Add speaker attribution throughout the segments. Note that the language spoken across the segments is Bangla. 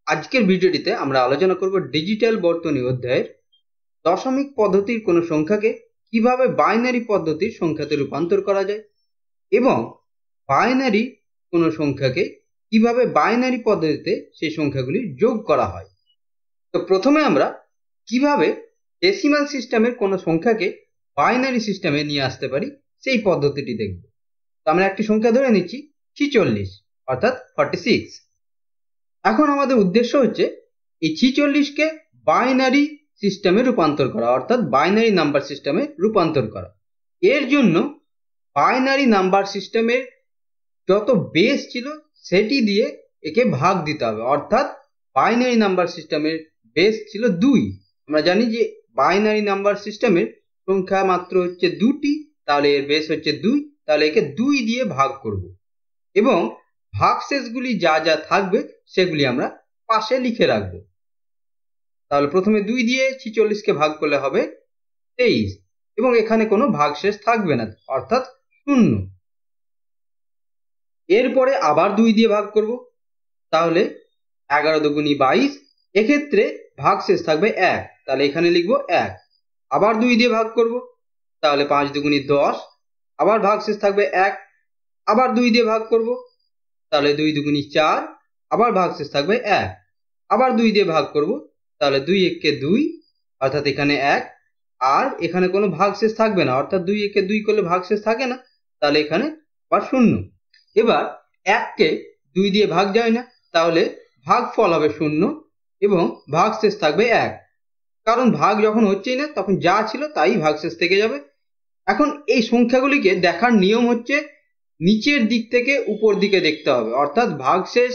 Speaker 1: আজকের ভিডিওটিতে আমরা আলোচনা করব ডিজিটাল বর্তনী অধ্যায়ের দশমিক পদ্ধতির কোনো সংখ্যাকে কিভাবে বাইনারি পদ্ধতির সংখ্যাতে রূপান্তর করা যায় এবং বাইনারি কোনো সংখ্যাকে কিভাবে বাইনারি পদ্ধতিতে সেই সংখ্যাগুলি যোগ করা হয়। তো প্রথমে আমরা কিভাবে ডেসিমাল সিস্টেমের কোনো সংখ্যাকে বাইনারি সিস্টেমে নিয়ে আসতে পারি সেই পদ্ধতিটি দেখব। তো আমরা একটি সংখ্যা ধরে নিচ্ছি 46 অর্থাৎ 46। এখন আমাদের উদ্দেশ্য হচ্ছে এই 46কে বাইনারি সিস্টেমে রূপান্তর করা, অর্থাৎ বাইনারি নাম্বার সিস্টেমে রূপান্তর করা। এর জন্য বাইনারি নাম্বার সিস্টেমের যত বেস ছিল সেটি দিয়ে একে ভাগ দিতে হবে, অর্থাৎ বাইনারি নাম্বার সিস্টেমের বেস ছিল 2। আমরা জানি যে বাইনারি নাম্বার সিস্টেমের সংখ্যা মাত্র হচ্ছে 2টি, তাহলে এর বেস হচ্ছে 2, তাহলে একে 2 দিয়ে ভাগ করব এবং ভাগশেষগুলি যা যা থাকবে সেগুলি আমরা পাশে লিখে রাখব। তাহলে প্রথমে 2 দিয়ে 46কে ভাগ করলে হবে 23 এবং এখানে কোনো ভাগশেষ থাকবে না, অর্থাৎ 0। এরপরে আবার 2 দিয়ে ভাগ করব, তাহলে 11 দুগুণী 22, এক্ষেত্রে ভাগশেষ থাকবে 1, তাহলে এখানে লিখব 1। আবার 2 দিয়ে ভাগ করব, তাহলে 5 দুগুণী 10, আবার ভাগশেষ থাকবে 1। আবার 2 দিয়ে ভাগ করব, তাহলে 2 দুগুণী 4, আবার ভাগশেষ থাকবে 1। আবার 2 দিয়ে ভাগ করব, তাহলে 2 একে 2, অর্থাৎ এখানে 1, আর এখানে কোনো ভাগশেষ থাকবে না, অর্থাৎ 2 একে 2 করলে ভাগশেষ থাকে না, তাহলে এখানে আবার 0। এবার 1কে 2 দিয়ে ভাগ যায় না, তাহলে ভাগফল হবে 0 এবং ভাগশেষ থাকবে 1, কারণ ভাগ যখন হচ্ছেই না তখন যা ছিল তাই ভাগশেষ থেকে যাবে। এখন এই সংখ্যাগুলিকে দেখার নিয়ম হচ্ছে নিচের দিক থেকে উপর দিকে দেখতে হবে, অর্থাৎ ভাগশেষ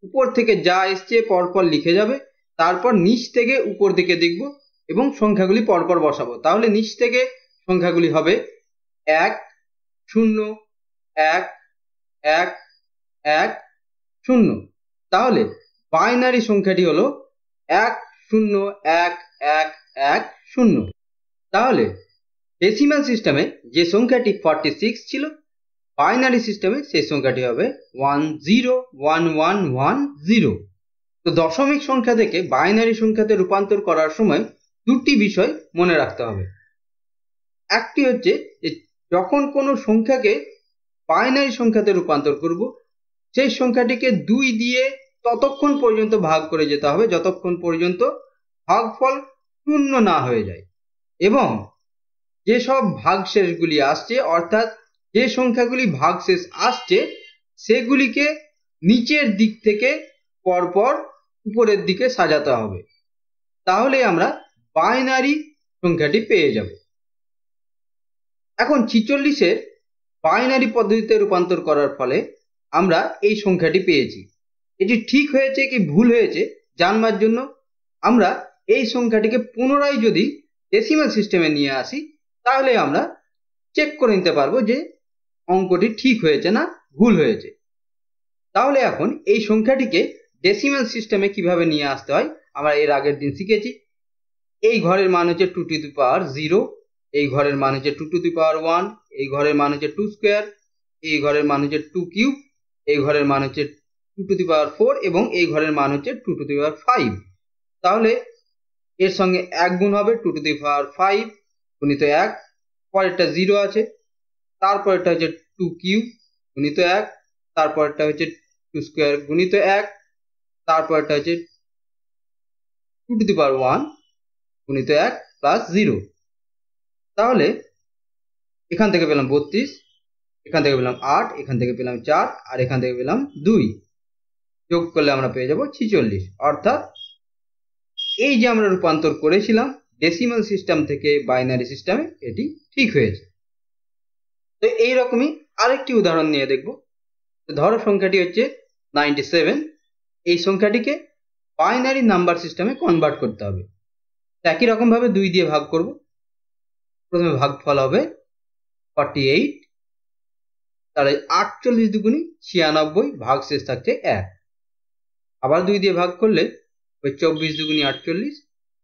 Speaker 1: উপর থেকে যা এসছে পরপর লিখে যাবে, তারপর নিচ থেকে উপর দিকে দেখব এবং সংখ্যাগুলি পরপর বসাবো। তাহলে নিচ থেকে সংখ্যাগুলি হবে 1 0 1 1 1 0। তাহলে বাইনারি সংখ্যাটি হলো 1 0 1 1 1 0। তাহলে ডেসিমাল সিস্টেমে যে সংখ্যাটি 46 ছিল, বাইনারি সিস্টেমে সেই সংখ্যাটি হবে 101110। তো দশমিক সংখ্যা থেকে বাইনারি সংখ্যাতে রূপান্তর করার সময় দুটি বিষয় মনে রাখতে হবে। একটি হচ্ছে যে যখন কোনো সংখ্যাকে বাইনারি সংখ্যাতে রূপান্তর করব, সেই সংখ্যাটিকে 2 দিয়ে ততক্ষণ পর্যন্ত ভাগ করে যেতে হবে যতক্ষণ পর্যন্ত ভাগফল 0 না হয়ে যায়, এবং যেসব ভাগশেষগুলি আসছে, অর্থাৎ যে সংখ্যাগুলি ভাগশেষ আসছে সেগুলিকে নিচের দিক থেকে পরপর উপরের দিকে সাজাতে হবে, তাহলে আমরা বাইনারি সংখ্যাটি পেয়ে যাব। এখন 46-এর বাইনারি পদ্ধতিতে রূপান্তর করার ফলে আমরা এই সংখ্যাটি পেয়েছি। এটি ঠিক হয়েছে কি ভুল হয়েছে জানবার জন্য আমরা এই সংখ্যাটিকে পুনরায় যদি ডেসিমাল সিস্টেমে নিয়ে আসি, তাহলে আমরা চেক করে নিতে পারবো যে অঙ্কটি ঠিক হয়েছে না ভুল হয়েছে। তাহলে এখন এই সংখ্যাটিকে ডেসিমাল সিস্টেমে কিভাবে নিয়ে আসতে হয় আমরা এর আগের দিন শিখেছি। এই ঘরের মান হচ্ছে 2 টু দি পাওয়ার 0, এই ঘরের মান হচ্ছে 2 টু দি পাওয়ার 1, এই ঘরের মান হচ্ছে 2 স্কোয়ার, এই ঘরের মান হচ্ছে 2 কিউব, এই ঘরের মান হচ্ছে 2 টু দি পাওয়ার 4 এবং এই ঘরের মান হচ্ছে 2 টু দি পাওয়ার 5। তাহলে এর সঙ্গে 1 গুণ হবে 2 টু দি পাওয়ার 5 গুণিত 1, পরেরটা 0 আছে, তারপরেরটা হচ্ছে 2 কিউব গুণিত 1, তারপরেরটা হচ্ছে 2 স্কোয়ার গুণিত 1, তারপরেরটা হচ্ছে 2 টু দি পাওয়ার 1 গুণিত 1 প্লাস 0। তাহলে এখান থেকে পেলাম 32, এখান থেকে পেলাম 8, এখান থেকে পেলাম 4, আর এখান থেকে পেলাম 2, যোগ করলে আমরা পেয়ে যাব 46। অর্থাৎ এই যে আমরা রূপান্তর করেছিলাম ডেসিমাল সিস্টেম থেকে বাইনারি সিস্টেমে, এটি ঠিক হয়েছে। তো এইরকমই আরেকটি উদাহরণ নিয়ে দেখব। ধরো সংখ্যাটি হচ্ছে 97, এই সংখ্যাটিকে বাইনারি নাম্বার সিস্টেমে কনভার্ট করতে হবে। একই রকম ভাবে 2 দিয়ে ভাগ করব, প্রথমে ভাগফল হবে 48, তাহলে 48 দুগুণী 96, ভাগশেষ থাকছে 1। আবার 2 দিয়ে ভাগ করলে ওই 24 দুগুণী 48,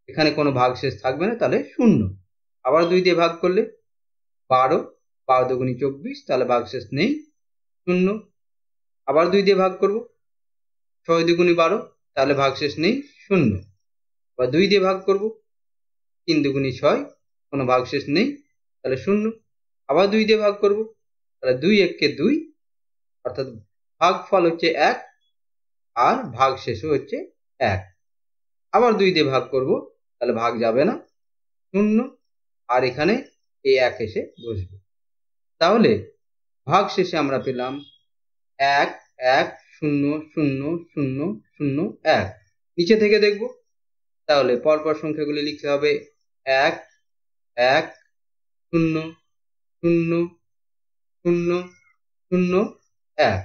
Speaker 1: এখানে কোনো ভাগশেষ থাকবে না, তাহলে 0। আবার 2 দিয়ে ভাগ করলে 12, 12 দুগুণী 24, তাহলে ভাগশেষ নেই, 0। আবার 2 দিয়ে ভাগ করব, 6 দুগুণী 12, তাহলে ভাগশেষ নেই, 0। বা 2 দিয়ে ভাগ করব, 3 দুগুণী 6, কোনো ভাগশেষ নেই, তাহলে 0। আবার 2 দিয়ে ভাগ করব, তাহলে 2 একে 2, অর্থাৎ ভাগফল হচ্ছে 1 আর ভাগশেষও হচ্ছে 1। আবার 2 দিয়ে ভাগ করব, তাহলে ভাগ যাবে না, 0, আর এখানে এই 1 এসে বসবে। তাহলে ভাগশেষে আমরা পেলাম 1 1 0 0 0 0 1। নিচে থেকে দেখব, তাহলে পরপর সংখ্যাগুলি লিখতে হবে 1 1 0 0 0 0 1।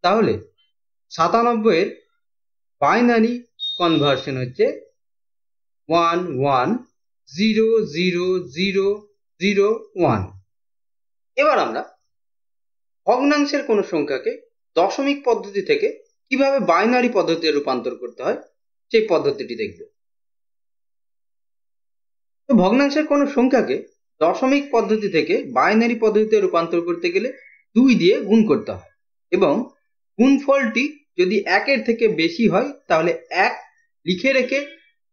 Speaker 1: তাহলে 97 এর বাইনারি কনভার্সন হচ্ছে 1 1 0 0 0 0 1। এবার আমরা ভগ্নাংশের কোন সংখ্যাকে দশমিক পদ্ধতি থেকে কিভাবে বাইনারি পদ্ধতিতে রূপান্তর করতে হয় সেই পদ্ধতিটি দেখব। তো ভগ্নাংশের কোন সংখ্যাকে দশমিক পদ্ধতি থেকে বাইনারি পদ্ধতিতে রূপান্তর করতে গেলে 2 দিয়ে গুণ করতে হয়, এবং গুণফলটি যদি 1 এর থেকে বেশি হয় তাহলে 1 লিখে রেখে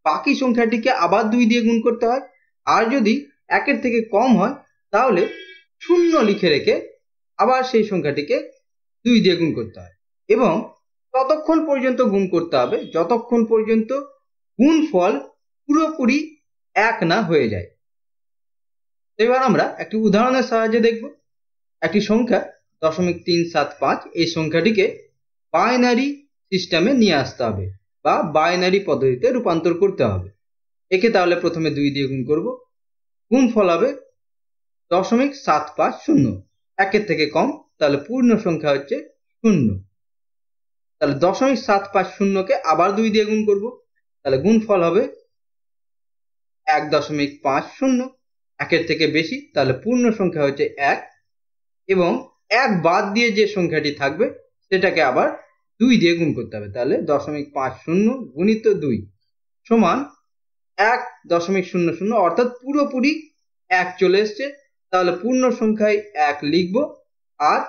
Speaker 1: বাকি সংখ্যাটিকে আবার 2 দিয়ে গুণ করতে হয়, আর যদি 1 এর থেকে কম হয় তাহলে 0 লিখে রেখে আবার সেই সংখ্যাটিকে 2 দিয়ে গুণ করতে হয়, এবং ততক্ষণ পর্যন্ত গুণ করতে হবে যতক্ষণ পর্যন্ত গুণফল পুরোপুরি 1 না হয়ে যায়। এবার আমরা একটি উদাহরণের সাহায্যে দেখব। একটি সংখ্যা 0.375, এই সংখ্যাটিকে বাইনারি সিস্টেমে নিয়ে আসতে হবে বা বাইনারি পদ্ধতিতে রূপান্তর করতে হবে। একে তাহলে প্রথমে 2 দিয়ে গুণ করব, গুণফল হবে 0.750, 1 এর থেকে কম, তাহলে পূর্ণ সংখ্যা হচ্ছে 0। তাহলে 0.750 কে আবার 2 দিয়ে গুণ করব, তাহলে গুণফল হবে 1.50, 1 এর থেকে বেশি, তাহলে পূর্ণ সংখ্যা হচ্ছে 1, এবং 1 বাদ দিয়ে যে সংখ্যাটি থাকবে সেটাকে আবার 2 দিয়ে গুণ করতে হবে, তাহলে 0.50 গুণিত 2 সমান 1.00, অর্থাৎ পুরোপুরি 1 চলে এসছে। তাহলে পূর্ণ সংখ্যায় 1 লিখব, আর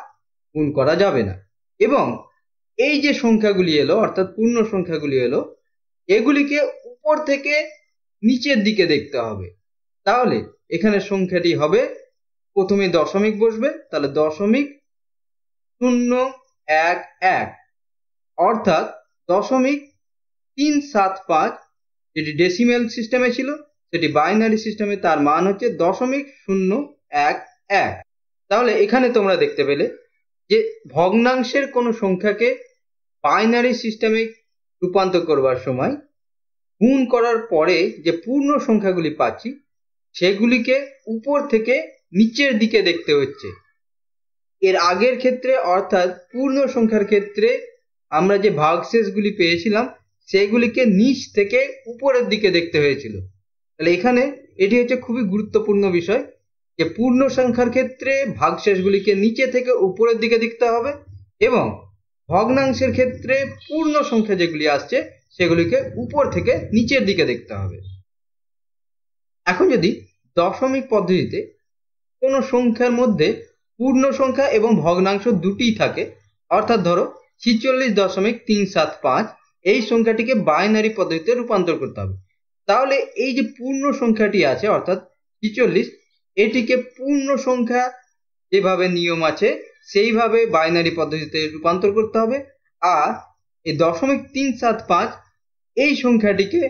Speaker 1: গুণ করা যাবে না। এবং এই যে সংখ্যাগুলি এলো, অর্থাৎ পূর্ণ সংখ্যাগুলি এলো, এগুলিকে উপর থেকে নিচের দিকে দেখতে হবে। তাহলে এখানে সংখ্যাটি হবে, প্রথমে দশমিক বসবে, তাহলে 0.011, অর্থাৎ 0.375, যেটি ডেসিমেল সিস্টেমে ছিল সেটি বাইনারি সিস্টেমে তার মান হচ্ছে 0.011। তাহলে এখানে তোমরা দেখতে পেলে যে ভগ্নাংশের কোনো সংখ্যাকে বাইনারি সিস্টেমে রূপান্তর করবার সময় গুণ করার পরে যে পূর্ণ সংখ্যাগুলি পাচ্ছি সেগুলিকে উপর থেকে নিচের দিকে দেখতে হচ্ছে। এর আগের ক্ষেত্রে, অর্থাৎ পূর্ণ সংখ্যার ক্ষেত্রে আমরা যে ভাগশেষগুলি পেয়েছিলাম সেগুলিকে নিচ থেকে উপরের দিকে দেখতে হয়েছিল। তাহলে এখানে এটি হচ্ছে খুবই গুরুত্বপূর্ণ বিষয় যে পূর্ণ সংখ্যার ক্ষেত্রে ভাগশেষগুলিকে নিচে থেকে উপরের দিকে দেখতে হবে, এবং ভগ্নাংশের ক্ষেত্রে পূর্ণ সংখ্যা যেগুলি আসছে সেগুলিকে উপর থেকে নিচের দিকে দেখতে হবে। এখন যদি দশমিক পদ্ধতিতে কোনো সংখ্যার মধ্যে পূর্ণ সংখ্যা এবং ভগ্নাংশ দুটিই থাকে, অর্থাৎ ধরো 46.375, এই সংখ্যাটিকে বাইনারি পদ্ধতিতে রূপান্তর করতে হবে। তাহলে এই যে পূর্ণ সংখ্যাটি আছে অর্থাৎ 46, এটিকে পূর্ণ সংখ্যা যেভাবে নিয়ম আছে সেইভাবে বাইনারি পদ্ধতিতে রূপান্তর করতে হবে, আর এই 0.375 এই সংখ্যাটিকে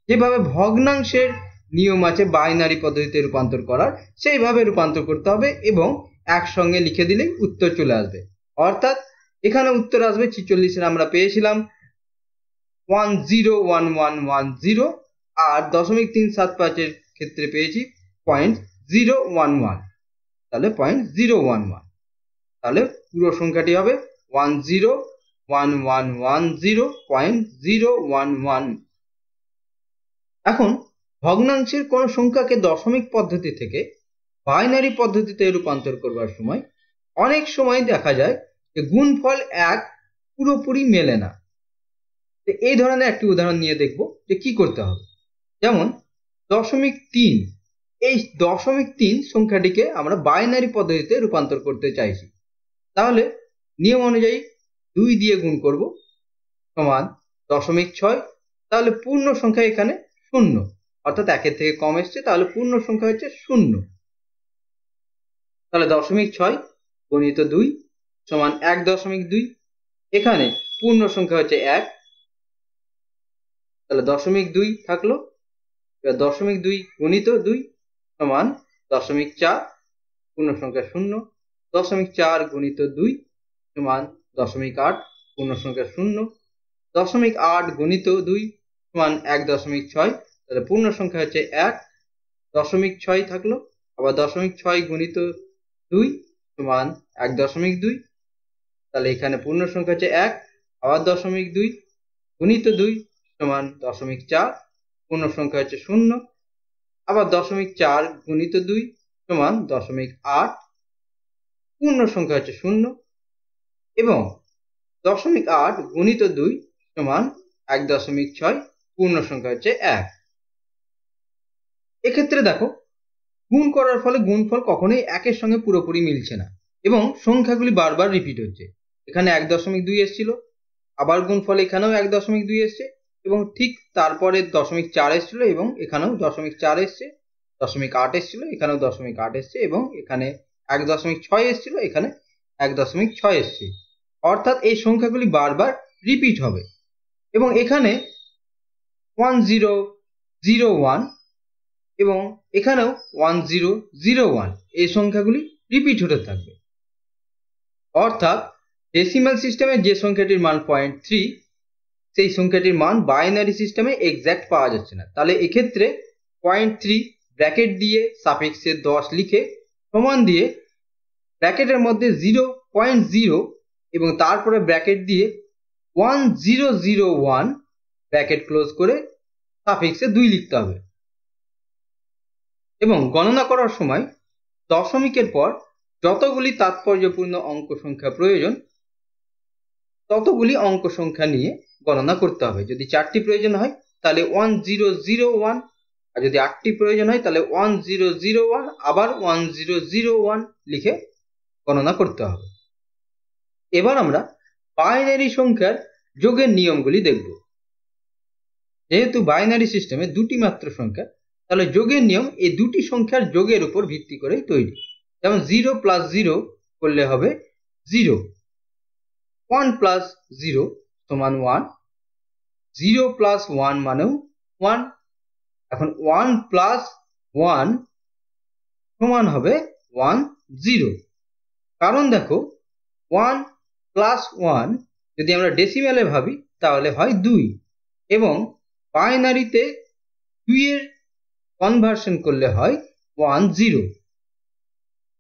Speaker 1: যেভাবে ভগ্নাংশের নিয়ম আছে বাইনারি পদ্ধতিতে রূপান্তর করার সেইভাবে রূপান্তর করতে হবে, এবং একসঙ্গে লিখে দিলেই উত্তর চলে আসবে। অর্থাৎ এখানে উত্তর আসবে 46 এর আমরা পেয়েছিলাম 101110, আর 0.375 এর ক্ষেত্রে পেয়েছি 0.011, তাহলে 0.011, তাহলে পুরো সংখ্যাটি হবে 101110.011। এখন ভগ্নাংশের কোন সংখ্যাকে দশমিক পদ্ধতি থেকে বাইনারি পদ্ধতিতে রূপান্তর করবার সময় অনেক সময় দেখা যায় যে গুণফল 1 পুরোপুরি মেলে না। এই ধরনের একটি উদাহরণ নিয়ে দেখব যে কি করতে হবে। যেমন 0.3, এই 0.3 সংখ্যাটিকে আমরা বাইনারি পদ্ধতিতে রূপান্তর করতে চাইছি। তাহলে নিয়ম অনুযায়ী 2 দিয়ে গুণ করব, সমান 0.6, তাহলে পূর্ণ সংখ্যা এখানে 0, অর্থাৎ 1 থেকে কম এসছে, তাহলে পূর্ণ সংখ্যা হচ্ছে 0। তাহলে 0.6 গুণিত 2 সমান 1.2। এখানে পূর্ণ সংখ্যা হচ্ছে 1, তাহলে 0.2 থাকলো। এবার 0.2 গুণিত 2 সমান 0.4, পূর্ণ সংখ্যা 0। 0.4 গুণিত 2 সমান 0.8, পূর্ণ সংখ্যা 0। 0.8 গুণিত 2 সমান 1.6, তাহলে পূর্ণ সংখ্যা হচ্ছে 1। 0.6 থাকলো। আবার 0.6 গুণিত 2 সমান 1.2, তাহলে এখানে পূর্ণ সংখ্যা হচ্ছে 1। আবার 0.2 গুণিত 2 সমান 0.4, পূর্ণ সংখ্যা হচ্ছে 0। আবার 0.4 গুণিত 2 সমান 0.8, পূর্ণ সংখ্যা হচ্ছে 0। এবং 0.8 গুণিত 2 সমান 1.6, পূর্ণ সংখ্যা হচ্ছে 1। এক্ষেত্রে দেখো, গুণ করার ফলে গুণফল কখনোই 1-এর সঙ্গে পুরোপুরি মিলছে না এবং সংখ্যাগুলি বারবার রিপিট হচ্ছে। এখানে 1.2 এসেছিল, আবার গুণফল এখানেও 1.2 এসছে এবং ঠিক তারপরে 0.4 এসেছিল এবং এখানেও 0.4 এসছে, 0.8 এসেছিল, এখানেও 0.8 এসছে এবং এখানে 1.6 এসেছিল, এখানে 1.6 এসছে। অর্থাৎ এই সংখ্যাগুলি বারবার রিপিট হবে এবং এখানে 1001 এবং এখানেও 1001 এই সংখ্যাগুলি রিপিট হতে থাকবে। অর্থাৎ ডেসিমাল সিস্টেমে যে সংখ্যাটির মান 0.3, সেই সংখ্যাটির মান বাইনারি সিস্টেমে এক্সাক্ট পাওয়া যাচ্ছে না। তাহলে এক্ষেত্রে 0.3 ব্র্যাকেট দিয়ে সাফিক্সে 10 লিখে সমান দিয়ে ব্র্যাকেটের মধ্যে 0.0 এবং তারপরে ব্র্যাকেট দিয়ে 1001 ব্র্যাকেট ক্লোজ করে সাফিক্সে 2 লিখতে হবে। এবং গণনা করার সময় দশমিকের পর যতগুলি তাৎপর্যপূর্ণ অঙ্ক সংখ্যা প্রয়োজন ততগুলি অঙ্ক সংখ্যা নিয়ে গণনা করতে হবে। যদি 4টি প্রয়োজন হয় তাহলে 1001, আর যদি 8টি প্রয়োজন হয় তাহলে 1001 আবার 1001 লিখে গণনা করতে হবে। এবার আমরা বাইনারি সংখ্যার যোগের নিয়মগুলি দেখব। যেহেতু বাইনারি সিস্টেমে 2টি মাত্র সংখ্যা, তাহলে যোগের নিয়ম এই 2টি সংখ্যার যোগের উপর ভিত্তি করেই তৈরি। যেমন 0 প্লাস 0 করলে হবে 0, 1 প্লাস 0 সমান 1, 0 প্লাস 1 মানেও 1। এখন 1 প্লাস 1 সমান হবে 10, কারণ দেখো 1 প্লাস 1 যদি আমরা ডেসিমেলে ভাবি তাহলে হয় 2 এবং বাইনারিতে 2 এর কনভার্সন করলে হয় 10।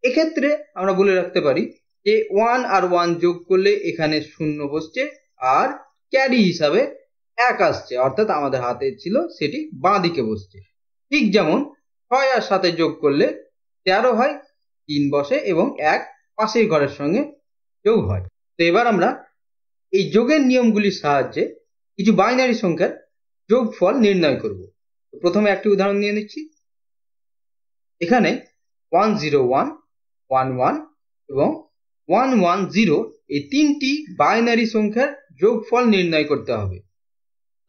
Speaker 1: এক্ষেত্রে আমরা বলে রাখতে পারি যে 1 আর 1 যোগ করলে এখানে 0 বসছে আর ক্যারি হিসাবে 1 আসছে, অর্থাৎ আমাদের হাতে ছিল সেটি বাঁ দিকে বসছে। ঠিক যেমন 6 আর 7 যোগ করলে 13 হয়, 3 বসে এবং 1 পাশের ঘরের সঙ্গে যোগ হয়। তো এবার আমরা এই যোগের নিয়মগুলির সাহায্যে কিছু বাইনারি সংখ্যার যোগফল নির্ণয় করব। প্রথমে একটি উদাহরণ নিয়ে নিচ্ছি। এখানে 101, 11 এবং 110 এই 3টি বাইনারি সংখ্যার যোগফল নির্ণয় করতে হবে।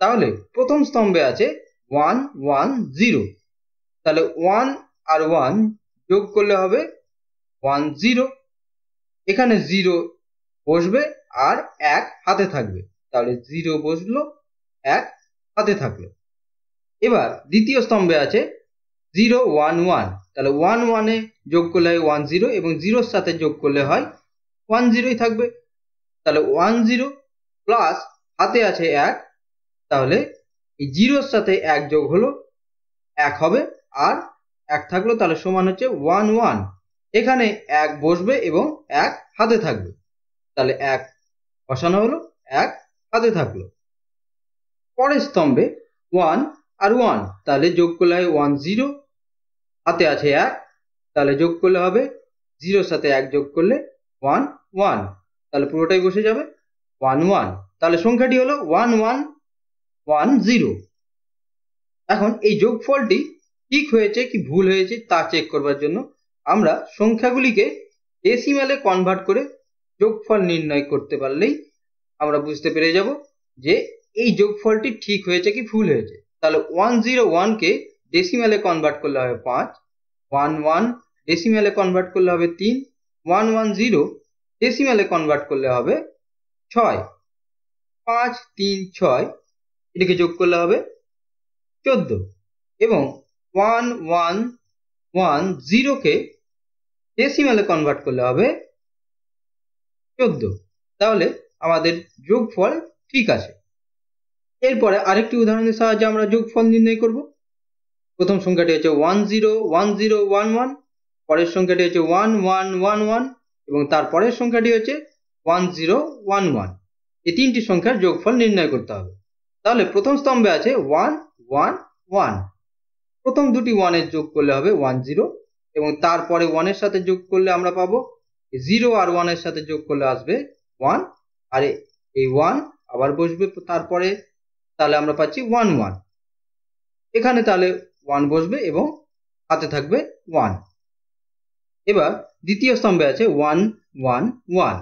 Speaker 1: তাহলে প্রথম স্তম্ভে আছে 110, তাহলে 1 আর 1 যোগ করলে হবে 10। এখানে 0 বসবে আর 1 হাতে থাকবে, তাহলে 0 বসলো, 1 হাতে থাকলো। এবার দ্বিতীয় স্তম্ভে আছে 011, তাহলে 11 এ যোগ করলে হয় 10 এবং 0 এর সাথে যোগ করলে হয় 10ই থাকবে, তাহলে 10 প্লাস হাতে আছে 1, তাহলে এই 0 এর সাথে 1 যোগ হলো 1 হবে আর 1 থাকলো, তাহলে সমান হচ্ছে 11। এখানে 1 বসবে এবং 1 হাতে থাকবে, তাহলে 1 বসানো হলো, 1 হাতে থাকলো। পরের স্তম্ভে 1 আর 1, তাহলে যোগ করলে হয় 10, হাতে আছে 1, তাহলে যোগ করলে হবে 0 সাথে 1 যোগ করলে 11, তাহলে পুরোটাই বসে যাবে 11, তাহলে সংখ্যাটি হলো 1110। এখন এই যোগফলটি ঠিক হয়েছে কি ভুল হয়েছে তা চেক করবার জন্য আমরা সংখ্যাগুলিকে ডেসিমেলে কনভার্ট করে যোগফল নির্ণয় করতে পারলেই আমরা বুঝতে পেরে যাব যে এই যোগফলটি ঠিক হয়েছে কি ভুল হয়েছে। তাহলে 101 কে ডেসিমেলে কনভার্ট করলে হবে 5, 11 ডেসিমেলে কনভার্ট করলে হবে 3, 110 ডেসিমেলে কনভার্ট করলে হবে 6, 5 3 6 এটাকে যোগ করলে হবে 14 এবং 1110 কে ডেসিমেলে কনভার্ট করলে হবে 14। তাহলে আমাদের যোগফল ঠিক আছে। এরপরে আরেকটি উদাহরণের সাহায্যে আমরা যোগফল নির্ণয় করব। প্রথম সংখ্যাটি হচ্ছে 101011, পরের সংখ্যাটি হচ্ছে 1111 এবং তারপরের সংখ্যাটি হচ্ছে 1011। এই তিনটি সংখ্যার যোগফল নির্ণয় করতে হবে। তাহলে প্রথম স্তম্ভে আছে 111, প্রথম দুটি 1 এর যোগ করলে হবে 10 এবং তারপরে 1 এর সাথে যোগ করলে আমরা পাবো 0 আর 1 এর সাথে যোগ করলে আসবে 1 আর এই 1 আবার বসবে তারপরে, তাহলে আমরা পাচ্ছি 11। এখানে তাহলে 1 বসবে এবং হাতে থাকবে 1। এবার দ্বিতীয় স্তম্ভে আছে 111,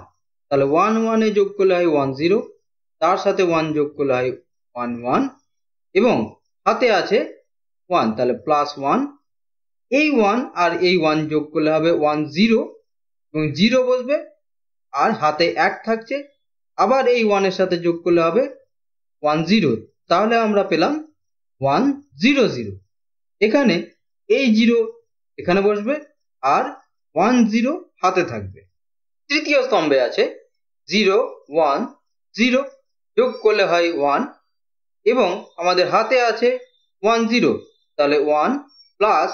Speaker 1: তাহলে 11 এ যোগ করলে হয় 10, তার সাথে 1 যোগ করলে হয় 11 এবং হাতে আছে 1, তাহলে +1। এই 1 আর এই 1 যোগ করলে হবে 10 এবং 0 বসবে আর হাতে 1 থাকছে, আবার এই 1 এর সাথে যোগ করলে হবে 10, তাহলে আমরা পেলাম 100। এখানে এই 0 এখানে বসবে আর 10 হাতে থাকবে। তৃতীয় স্তম্ভে আছে 010 যোগ করলে হয় 1 এবং আমাদের হাতে আছে 10, তাহলে 1 প্লাস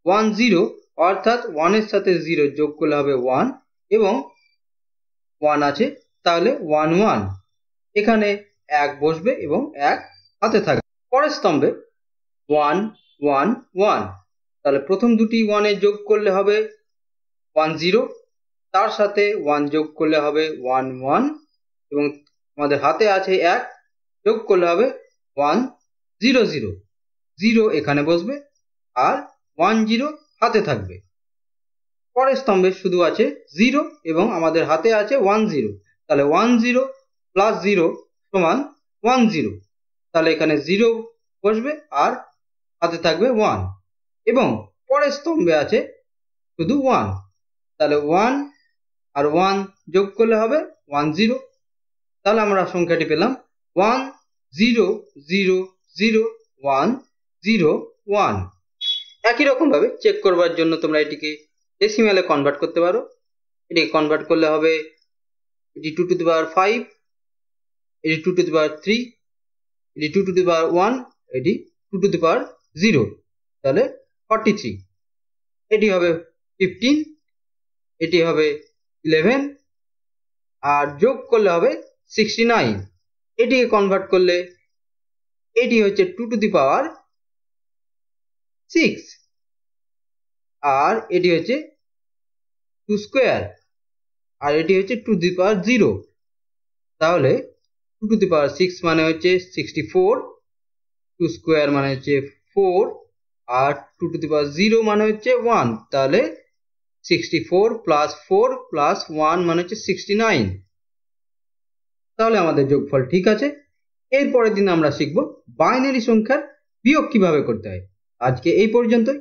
Speaker 1: 10 অর্থাৎ 1 এর সাথে 0 যোগ করলে হবে 1 এবং 1 আছে, তাহলে 11। এখানে 1 বসবে এবং 1 হাতে থাকবে। পরের স্তম্ভে 111, তাহলে প্রথম দুটি 1 এ যোগ করলে হবে 10, তার সাথে 1 যোগ করলে হবে 11 এবং আমাদের হাতে আছে 1 যোগ করলে হবে 100, 0 এখানে বসবে আর 10 হাতে থাকবে। পরের স্তম্ভে শুধু আছে 0 এবং আমাদের হাতে আছে 10, তাহলে 10 প্লাস 0 সমান 10, তাহলে এখানে 0 বসবে আর হাতে থাকবে 1 এবং পরের স্তম্ভে আছে শুধু 1, তাহলে 1 আর 1 যোগ করলে হবে 10, তাহলে আমরা সংখ্যাটি পেলাম 10000101। একই রকম ভাবে চেক করবার জন্য তোমরা এটিকে ডেসিমেলে কনভার্ট করতে পারো। এটি কনভার্ট করলে হবে এটি 2 টু দি পাওয়ার 5, এটি 2 টু দি পাওয়ার 3, এটি 2 টু দি পাওয়ার 1, এটি 2 টু দি পাওয়ার 0, তাহলে 43। এটি হবে 15, এটি হবে 11 আর যোগ করলে হবে 69। এটিকে কনভার্ট করলে এটি হচ্ছে 2 টু দি পাওয়ার 6 আর এটি হচ্ছে 2 স্কয়ার আর এটি হচ্ছে 2 টু দি পাওয়ার 0, তাহলে 2 টু দি পাওয়ার 6 মানে হচ্ছে 64, 2 স্কয়ার মানে হচ্ছে 4 আর 2 টু দি পাওয়ার 0 মানে হচ্ছে 1, তাহলে 64 প্লাস 4 প্লাস 1 মানে হচ্ছে 69। তাহলে আমাদের যোগফল ঠিক আছে। এরপরের দিন আমরা শিখব বাইনারি সংখ্যার বিয়োগ কিভাবে করতে হয়। আজকে এই পর্যন্তই।